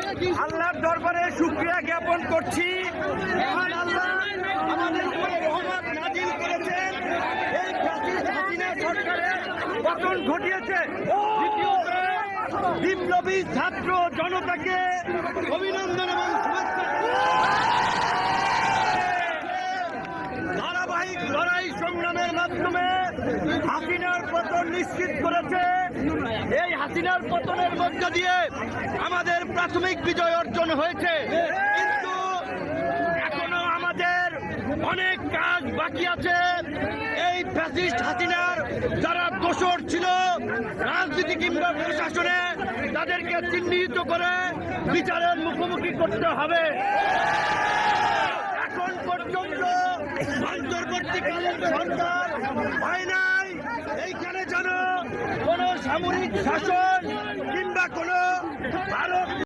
আল্লাহর দরবারে শুকরিয়া জ্ঞাপন করছি। মহান আল্লাহ আমাদের উপরে রহমত নাজিল করেছেন। এই ফ্যাসিস্ট হাসিনা সরকারের পতন ঘটিয়েছে। দ্বিতীয়ত, বিপ্লবী ছাত্র জনতাকে অভিনন্দন এবং শুভেচ্ছা। ধারাবাহিক লড়াই সংগ্রামের মাধ্যমে হাসিনার পতন নিশ্চিত করেছে। এই হাসিনার পতনের মধ্য দিয়ে আমাদের প্রাথমিক বিজয় অর্জন হয়েছে, কিন্তু এখনো আমাদের অনেক কাজ বাকি আছে। এই ফ্যাসিস্ট হাসিনার যারা দোষর ছিল রাজনীতি কিংবা প্রশাসনে, তাদেরকে চিহ্নিত করে বিচারের মুখোমুখি করতে হবে। এখন পর্যন্ত অন্তর্বর্তীকালীন সরকার হয় নাই। এইখানে যেন কোন সামরিক শাসন কিংবা কোন